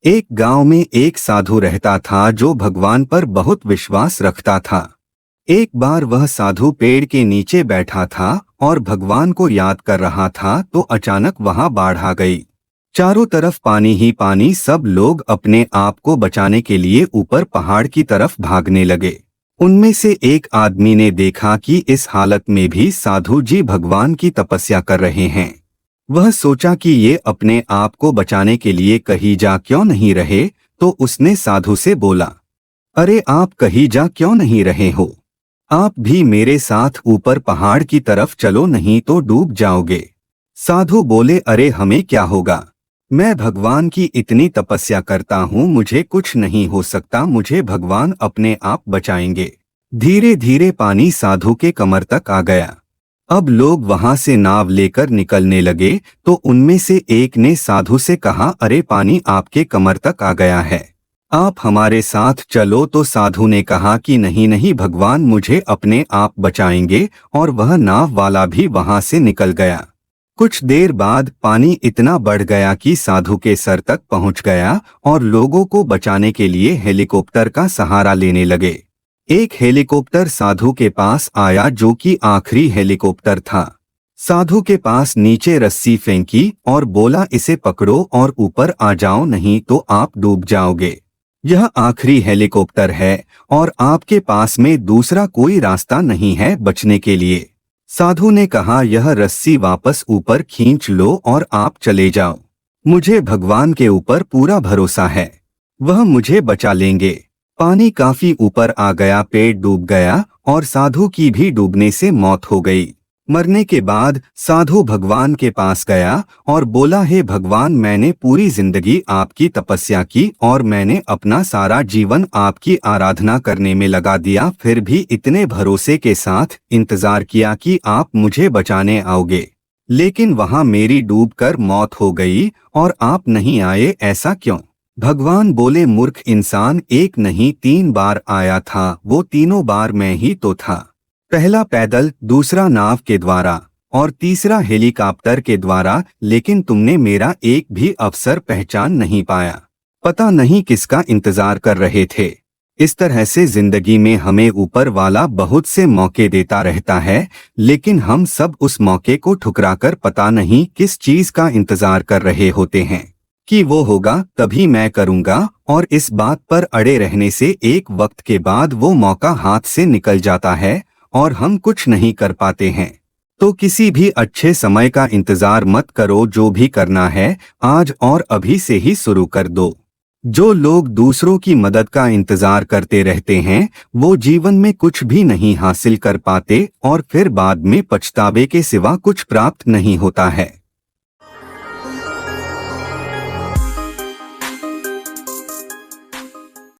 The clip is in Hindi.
एक गांव में एक साधु रहता था जो भगवान पर बहुत विश्वास रखता था। एक बार वह साधु पेड़ के नीचे बैठा था और भगवान को याद कर रहा था तो अचानक वहां बाढ़ आ गई। चारों तरफ पानी ही पानी, सब लोग अपने आप को बचाने के लिए ऊपर पहाड़ की तरफ भागने लगे। उनमें से एक आदमी ने देखा कि इस हालत में भी साधु जी भगवान की तपस्या कर रहे हैं। वह सोचा कि ये अपने आप को बचाने के लिए कहीं जा क्यों नहीं रहे, तो उसने साधु से बोला, अरे आप कहीं जा क्यों नहीं रहे हो? आप भी मेरे साथ ऊपर पहाड़ की तरफ चलो, नहीं तो डूब जाओगे। साधु बोले, अरे हमें क्या होगा, मैं भगवान की इतनी तपस्या करता हूँ, मुझे कुछ नहीं हो सकता, मुझे भगवान अपने आप बचाएंगे। धीरे धीरे पानी साधु के कमर तक आ गया। अब लोग वहां से नाव लेकर निकलने लगे तो उनमें से एक ने साधु से कहा, अरे पानी आपके कमर तक आ गया है, आप हमारे साथ चलो। तो साधु ने कहा कि नहीं नहीं, भगवान मुझे अपने आप बचाएंगे, और वह नाव वाला भी वहां से निकल गया। कुछ देर बाद पानी इतना बढ़ गया कि साधु के सर तक पहुंच गया और लोगों को बचाने के लिए हेलीकॉप्टर का सहारा लेने लगे। एक हेलीकॉप्टर साधु के पास आया जो कि आखिरी हेलीकॉप्टर था। साधु के पास नीचे रस्सी फेंकी और बोला, इसे पकड़ो और ऊपर आ जाओ, नहीं तो आप डूब जाओगे। यह आखिरी हेलीकॉप्टर है और आपके पास में दूसरा कोई रास्ता नहीं है बचने के लिए। साधु ने कहा, यह रस्सी वापस ऊपर खींच लो और आप चले जाओ। मुझे भगवान के ऊपर पूरा भरोसा है, वह मुझे बचा लेंगे। पानी काफी ऊपर आ गया, पेड़ डूब गया और साधु की भी डूबने से मौत हो गई। मरने के बाद साधु भगवान के पास गया और बोला, हे भगवान, मैंने पूरी जिंदगी आपकी तपस्या की और मैंने अपना सारा जीवन आपकी आराधना करने में लगा दिया, फिर भी इतने भरोसे के साथ इंतजार किया कि आप मुझे बचाने आओगे, लेकिन वहां मेरी डूबकर मौत हो गई और आप नहीं आए, ऐसा क्यों? भगवान बोले, मूर्ख इंसान, एक नहीं 3 बार आया था, वो तीनों बार मैं ही तो था। पहला पैदल, दूसरा नाव के द्वारा और तीसरा हेलीकॉप्टर के द्वारा, लेकिन तुमने मेरा एक भी अवसर पहचान नहीं पाया। पता नहीं किसका इंतजार कर रहे थे। इस तरह से जिंदगी में हमें ऊपर वाला बहुत से मौके देता रहता है, लेकिन हम सब उस मौके को ठुकराकर पता नहीं किस चीज का इंतजार कर रहे होते हैं कि वो होगा तभी मैं करूंगा, और इस बात पर अड़े रहने से एक वक्त के बाद वो मौका हाथ से निकल जाता है और हम कुछ नहीं कर पाते हैं। तो किसी भी अच्छे समय का इंतजार मत करो, जो भी करना है आज और अभी से ही शुरू कर दो। जो लोग दूसरों की मदद का इंतजार करते रहते हैं वो जीवन में कुछ भी नहीं हासिल कर पाते और फिर बाद में पछतावे के सिवा कुछ प्राप्त नहीं होता है।